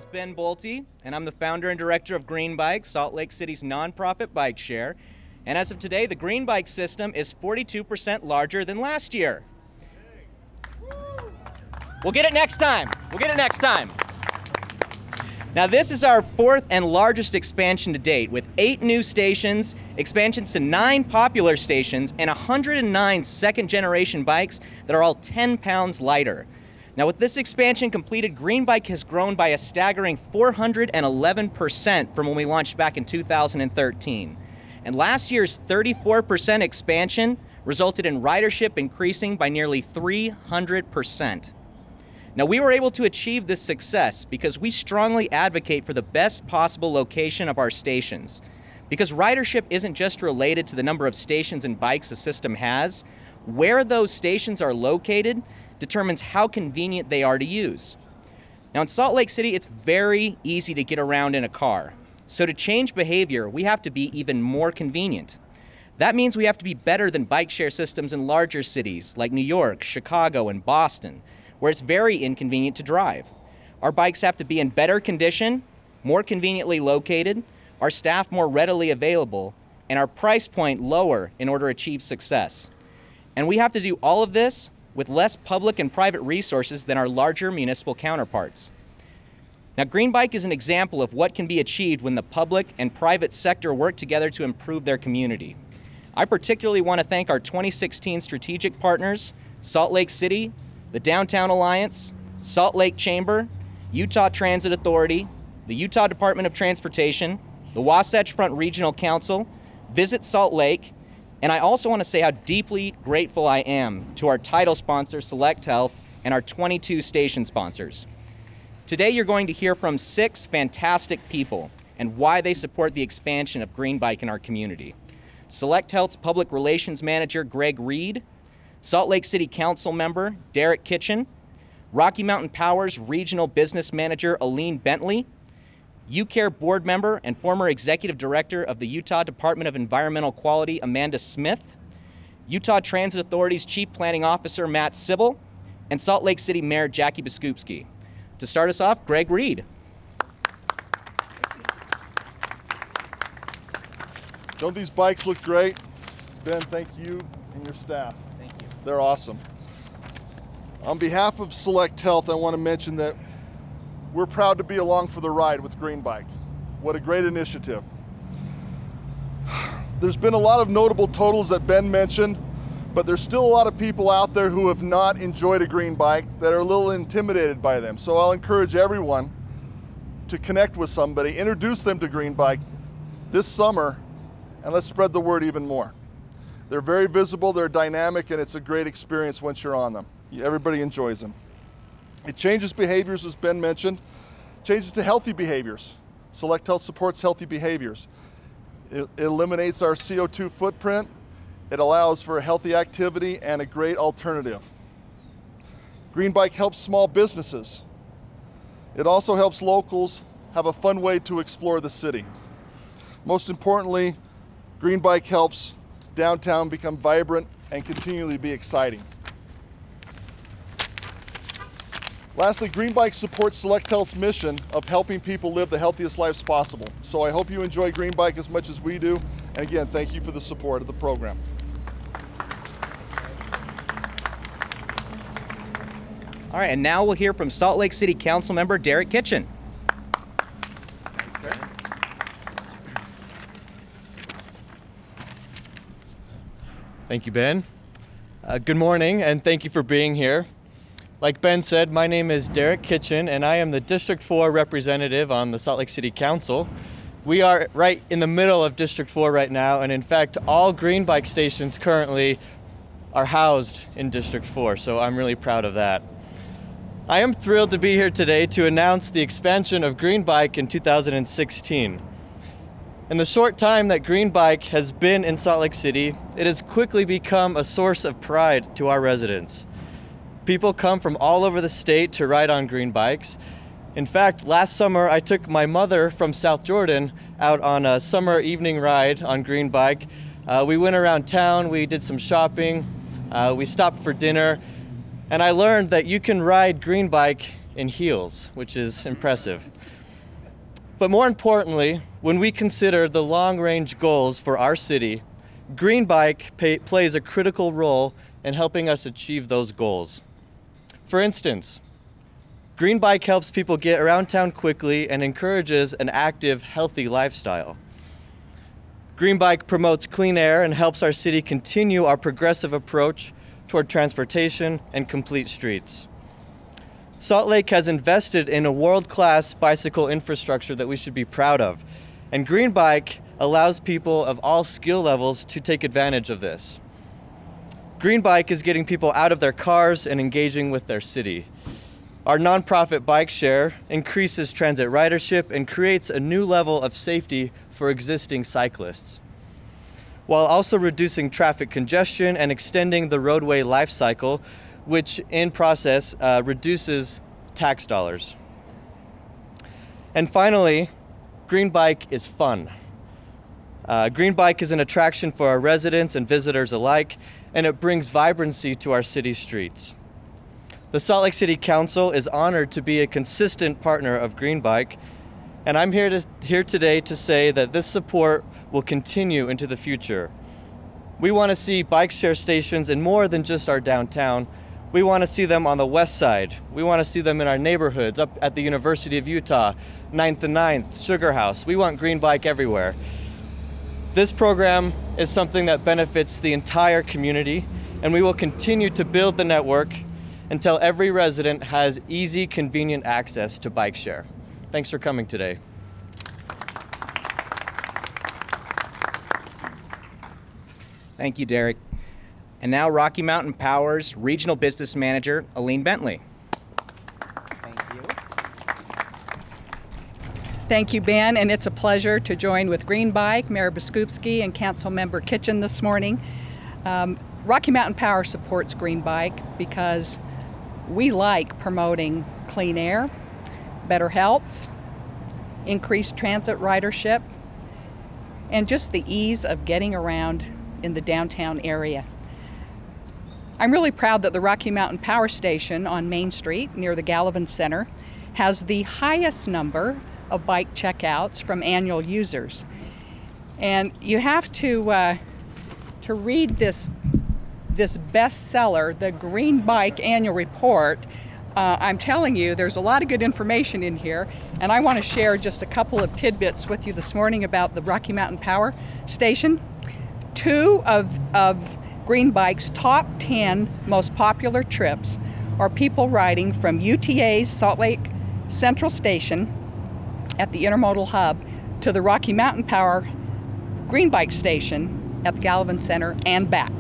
is Ben Bolte, and I'm the founder and director of Green Bike, Salt Lake City's nonprofit bike share. And as of today, the Green Bike system is 42% larger than last year. We'll get it next time. We'll get it next time. Now, this is our fourth and largest expansion to date, with 8 new stations, expansions to 9 popular stations, and 109 second-generation bikes that are all 10 pounds lighter. Now, with this expansion completed, Green Bike has grown by a staggering 411% from when we launched back in 2013. And last year's 34% expansion resulted in ridership increasing by nearly 300%. Now, we were able to achieve this success because we strongly advocate for the best possible location of our stations. Because ridership isn't just related to the number of stations and bikes a system has, where those stations are located determines how convenient they are to use. Now, in Salt Lake City, it's very easy to get around in a car. So to change behavior, we have to be even more convenient. That means we have to be better than bike share systems in larger cities like New York, Chicago, and Boston, where it's very inconvenient to drive. Our bikes have to be in better condition, more conveniently located, our staff more readily available, and our price point lower in order to achieve success. And we have to do all of this with less public and private resources than our larger municipal counterparts. Now, Green Bike is an example of what can be achieved when the public and private sector work together to improve their community. I particularly want to thank our 2016 strategic partners, Salt Lake City, the Downtown Alliance, Salt Lake Chamber, Utah Transit Authority, the Utah Department of Transportation, the Wasatch Front Regional Council, Visit Salt Lake, and I also want to say how deeply grateful I am to our title sponsor, Select Health, and our 22 station sponsors. Today, you're going to hear from 6 fantastic people and why they support the expansion of Green Bike in our community. Select Health's Public Relations Manager, Greg Reed, Salt Lake City Council member, Derek Kitchen, Rocky Mountain Power's Regional Business Manager, Aline Bentley, UCare board member and former executive director of the Utah Department of Environmental Quality, Amanda Smith, Utah Transit Authority's Chief Planning Officer, Matt Sybil, and Salt Lake City Mayor, Jackie Biskupski. To start us off, Greg Reed. Don't these bikes look great? Ben, thank you and your staff. Thank you. They're awesome. On behalf of Select Health, I want to mention that we're proud to be along for the ride with Green Bike. What a great initiative. There's been a lot of notable totals that Ben mentioned, but there's still a lot of people out there who have not enjoyed a Green Bike that are a little intimidated by them. So I'll encourage everyone to connect with somebody, introduce them to Green Bike this summer, and let's spread the word even more. They're very visible, they're dynamic, and it's a great experience once you're on them. Everybody enjoys them. It changes behaviors, as Ben mentioned, changes to healthy behaviors. Select Health supports healthy behaviors. It eliminates our CO2 footprint. It allows for a healthy activity and a great alternative. Green Bike helps small businesses. It also helps locals have a fun way to explore the city. Most importantly, Green Bike helps downtown become vibrant and continually be exciting. Lastly, Green Bike supports Select Health's mission of helping people live the healthiest lives possible. So I hope you enjoy Green Bike as much as we do. And again, thank you for the support of the program. All right, and now we'll hear from Salt Lake City Council member Derek Kitchen. Thank you, sir. Thank you, Ben. Good morning, and thank you for being here. Like Ben said, my name is Derek Kitchen, and I am the District 4 representative on the Salt Lake City Council. We are right in the middle of District 4 right now, and in fact, all Green Bike stations currently are housed in District 4, so I'm really proud of that. I am thrilled to be here today to announce the expansion of Green Bike in 2016. In the short time that Green Bike has been in Salt Lake City, it has quickly become a source of pride to our residents. People come from all over the state to ride on Green Bikes. In fact, last summer I took my mother from South Jordan out on a summer evening ride on Green Bike. We went around town, we did some shopping, we stopped for dinner, and I learned that you can ride Green Bike in heels, which is impressive. But more importantly, when we consider the long-range goals for our city, Green Bike plays a critical role in helping us achieve those goals. For instance, Green Bike helps people get around town quickly and encourages an active, healthy lifestyle. Green Bike promotes clean air and helps our city continue our progressive approach toward transportation and complete streets. Salt Lake has invested in a world-class bicycle infrastructure that we should be proud of, and Green Bike allows people of all skill levels to take advantage of this. Green Bike is getting people out of their cars and engaging with their city. Our nonprofit bike share increases transit ridership and creates a new level of safety for existing cyclists, while also reducing traffic congestion and extending the roadway life cycle, which in process reduces tax dollars. And finally, Green Bike is fun. Green Bike is an attraction for our residents and visitors alike, and it brings vibrancy to our city streets. The Salt Lake City Council is honored to be a consistent partner of Green Bike, and I'm here today to say that this support will continue into the future. We want to see bike share stations in more than just our downtown. We want to see them on the west side. We want to see them in our neighborhoods, up at the University of Utah, 9th and 9th, Sugar House. We want Green Bike everywhere. This program is something that benefits the entire community, and we will continue to build the network until every resident has easy, convenient access to bike share. Thanks for coming today. Thank you, Derek. And now Rocky Mountain Power's Regional Business Manager, Aline Bentley. Thank you. Thank you, Ben, and it's a pleasure to join with Green Bike, Mayor Biskupski, and Councilmember Kitchen this morning. Rocky Mountain Power supports Green Bike because we like promoting clean air, better health, increased transit ridership, and just the ease of getting around in the downtown area. I'm really proud that the Rocky Mountain Power Station on Main Street near the Gallivan Center has the highest number of bike checkouts from annual users. And you have to read this bestseller, the Green Bike Annual Report. I'm telling you, there's a lot of good information in here, and I want to share just a couple of tidbits with you this morning about the Rocky Mountain Power Station. 2 of Green Bike's top 10 most popular trips are people riding from UTA's Salt Lake Central Station at the Intermodal Hub to the Rocky Mountain Power Green Bike Station at the Gallivan Center and back.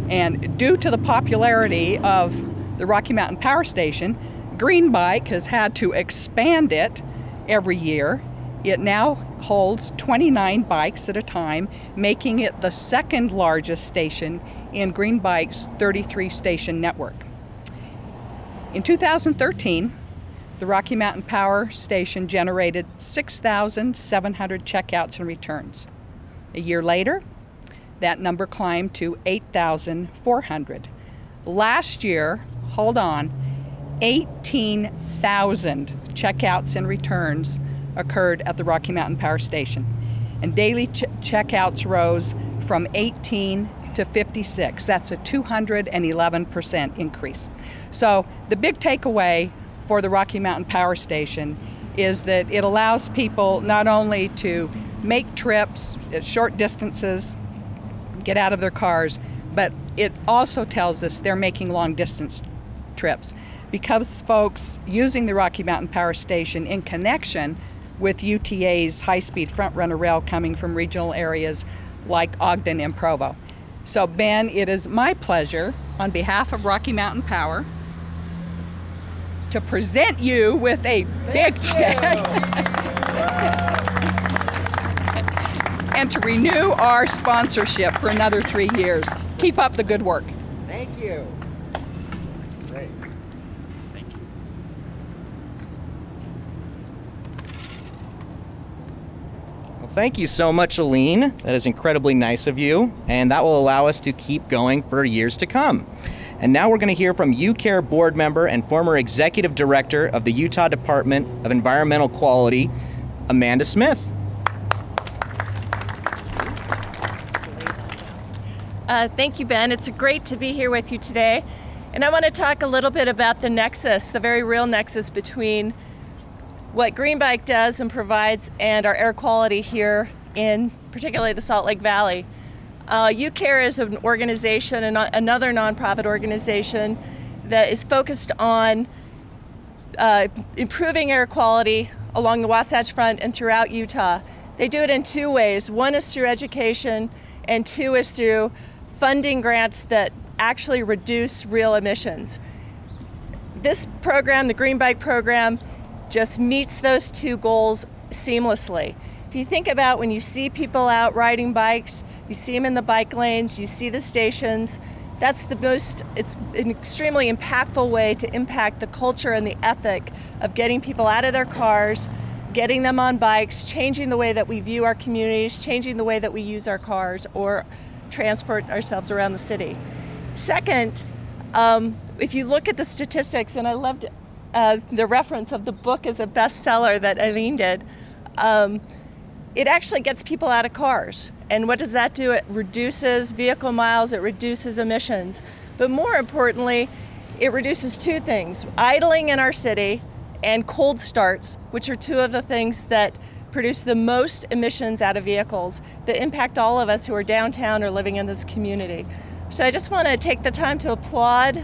And due to the popularity of the Rocky Mountain Power Station, Green Bike has had to expand it every year. It now holds 29 bikes at a time, making it the second largest station in Green Bike's 33 station network. In 2013, the Rocky Mountain Power Station generated 6,700 checkouts and returns. A year later, that number climbed to 8,400. Last year, hold on, 18,000 checkouts and returns occurred at the Rocky Mountain Power Station. And daily checkouts rose from 18 to 56. That's a 211% increase. So the big takeaway for the Rocky Mountain Power Station is that it allows people not only to make trips at short distances, get out of their cars, but it also tells us they're making long distance trips because folks using the Rocky Mountain Power Station in connection with UTA's high-speed front-runner rail coming from regional areas like Ogden and Provo. So Ben, it is my pleasure on behalf of Rocky Mountain Power to present you with a big check and to renew our sponsorship for another 3 years. Keep up the good work. Thank you. Great. Thank you. Well, thank you so much, Aline. That is incredibly nice of you, and that will allow us to keep going for years to come. And now we're going to hear from UCare board member and former executive director of the Utah Department of Environmental Quality, Amanda Smith. Thank you, Ben. It's great to be here with you today. And I want to talk a little bit about the nexus, the very real nexus between what Greenbike does and provides and our air quality here in particularly the Salt Lake Valley. UCare is an organization, another nonprofit organization that is focused on improving air quality along the Wasatch Front and throughout Utah. They do it in two ways. One is through education, and two is through funding grants that actually reduce real emissions. This program, the Greenbike program, just meets those two goals seamlessly. If you think about when you see people out riding bikes, you see them in the bike lanes, you see the stations, it's an extremely impactful way to impact the culture and the ethic of getting people out of their cars, getting them on bikes, changing the way that we view our communities, changing the way that we use our cars or transport ourselves around the city. Second, if you look at the statistics, and I loved the reference of the book as a bestseller that Eileen did, it actually gets people out of cars. And what does that do? It reduces vehicle miles, it reduces emissions. But more importantly, it reduces two things: idling in our city and cold starts, which are two of the things that produce the most emissions out of vehicles that impact all of us who are downtown or living in this community. So I just want to take the time to applaud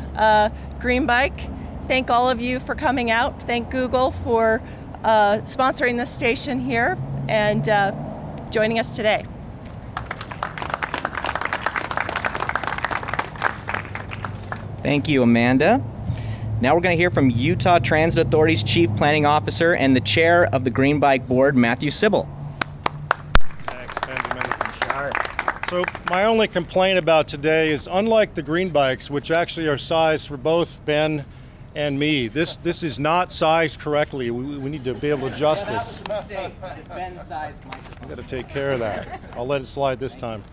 Greenbike. Thank all of you for coming out. Thank Google for sponsoring this station here and joining us today. Thank you, Amanda. Now we're going to hear from Utah Transit Authority's Chief Planning Officer and the Chair of the Greenbike Board, Matthew Sybil. Thanks, Benjamin from Shire. So my only complaint about today is, unlike the Greenbikes, which actually are sized for both Ben and me, this is not sized correctly. We need to be able to adjust this. I've got to take care of that. I'll let it slide this time.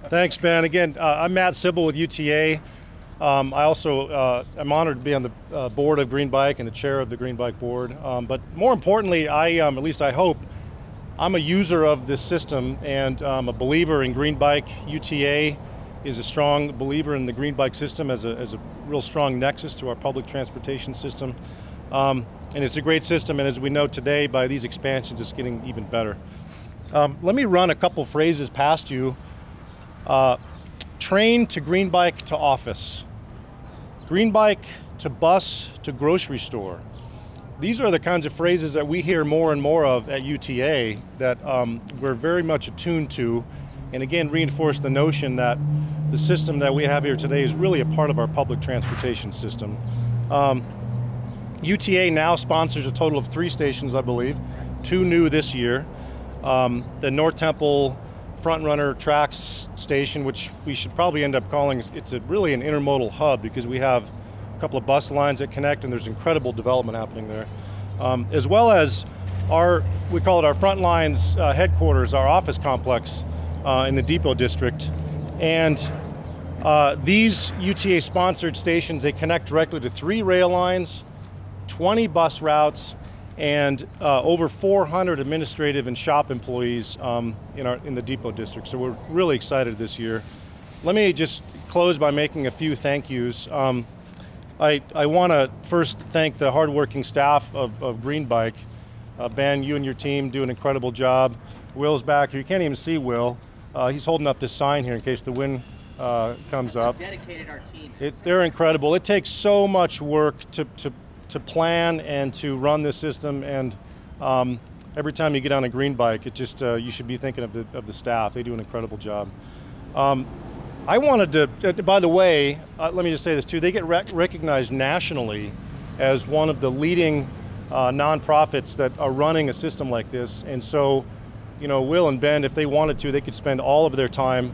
Thanks, Ben. Again, I'm Matt Sybil with UTA. I also am honored to be on the board of Greenbike and the chair of the Greenbike board. But more importantly, at least I hope, I'm a user of this system and a believer in Greenbike. UTA is a strong believer in the Greenbike system as a real strong nexus to our public transportation system. And it's a great system, and as we know today, by these expansions, it's getting even better. Let me run a couple phrases past you. Train to Greenbike to office. Greenbike to bus to grocery store. These are the kinds of phrases that we hear more and more of at UTA that we're very much attuned to, and again reinforce the notion that the system that we have here today is really a part of our public transportation system. UTA now sponsors a total of 3 stations, I believe, 2 new this year. The North Temple Frontrunner Tracks station, which we should probably end up calling, it's really an intermodal hub because we have a couple of bus lines that connect and there's incredible development happening there. As well as we call it our Frontlines headquarters, our office complex in the Depot District. And these UTA sponsored stations, they connect directly to 3 rail lines, 20 bus routes, and over 400 administrative and shop employees in the Depot District. So we're really excited this year. Let me just close by making a few thank yous. I want to first thank the hardworking staff of Greenbike. Ben, you and your team do an incredible job. Will's back here. You can't even see Will. He's holding up this sign here in case the wind comes up. Dedicated our team. They're incredible. It takes so much work to plan and to run this system, and every time you get on a Greenbike, it just you should be thinking of the staff. They do an incredible job. I wanted to, by the way, let me just say this too, they get recognized nationally as one of the leading nonprofits that are running a system like this, and so, you know, Will and Ben, if they wanted to, they could spend all of their time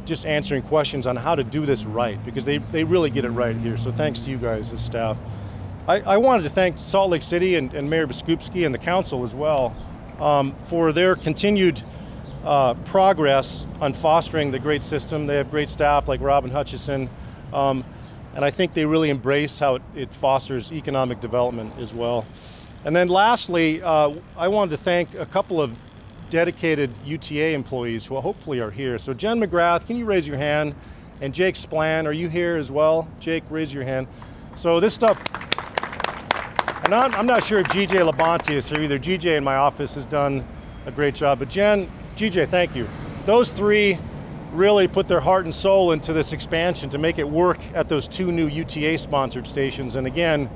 just answering questions on how to do this right, because they really get it right here. So thanks to you guys as staff. I wanted to thank Salt Lake City and Mayor Biskupski and the council as well for their continued progress on fostering the great system. They have great staff like Robin Hutchison. and I think they really embrace how it fosters economic development as well. And then lastly, I wanted to thank a couple of dedicated UTA employees who hopefully are here. So Jen McGrath, can you raise your hand? And Jake Splan, are you here as well? Jake, raise your hand. So this stuff, and I'm not sure if GJ Labonte is here either. GJ in my office has done a great job, but Jen, GJ, thank you. Those three really put their heart and soul into this expansion to make it work at those 2 new UTA sponsored stations. And again,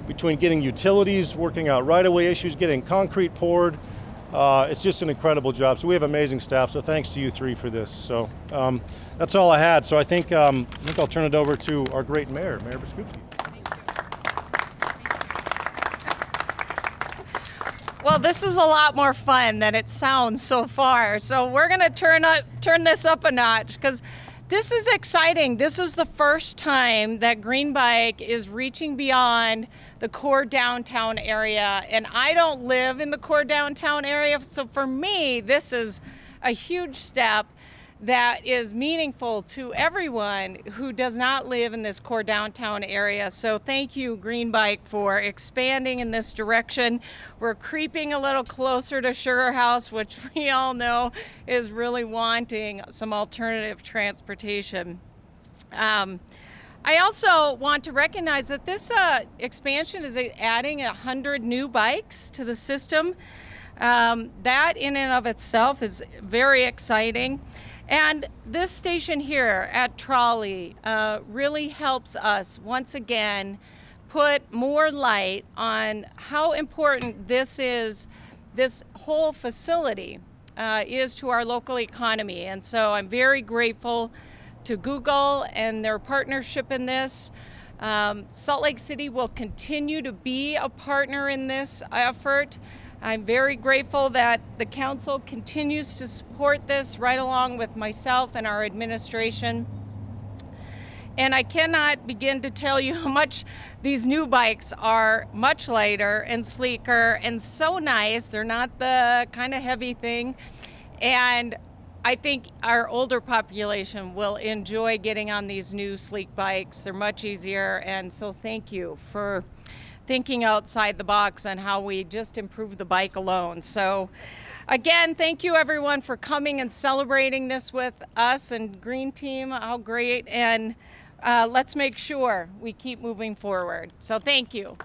between getting utilities, working out right-of-way issues, getting concrete poured, it's just an incredible job. So we have amazing staff, so thanks to you three for this. So that's all I had. So I think I'll turn it over to our great mayor, Mayor Biskupski. Well, this is a lot more fun than it sounds so far. So we're going to turn this up a notch because this is exciting. This is the first time that Green Bike is reaching beyond the core downtown area. And I don't live in the core downtown area. So for me, this is a huge step that is meaningful to everyone who does not live in this core downtown area. So thank you, Green Bike, for expanding in this direction. We're creeping a little closer to Sugar House, which we all know is really wanting some alternative transportation. I also want to recognize that this expansion is adding 100 new bikes to the system. That in and of itself is very exciting. And this station here at Trolley really helps us once again put more light on how important this whole facility is to our local economy. And so I'm very grateful to Google and their partnership in this. Salt Lake City will continue to be a partner in this effort. I'm very grateful that the council continues to support this right along with myself and our administration. And I cannot begin to tell you how much these new bikes are much lighter and sleeker and so nice. They're not the kind of heavy thing. And I think our older population will enjoy getting on these new sleek bikes. They're much easier. And so thank you for thinking outside the box on how we just improve the bike alone. So again, thank you everyone for coming and celebrating this with us and Green Team. How great. And let's make sure we keep moving forward. So thank you.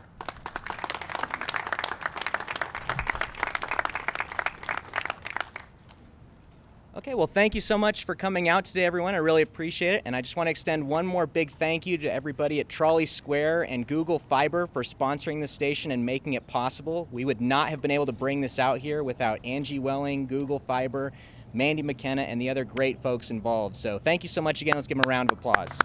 Okay, well, thank you so much for coming out today, everyone. I really appreciate it. And I just want to extend one more big thank you to everybody at Trolley Square and Google Fiber for sponsoring this station and making it possible. We would not have been able to bring this out here without Angie Welling, Google Fiber, Mandy McKenna, and the other great folks involved. So thank you so much again. Let's give them a round of applause.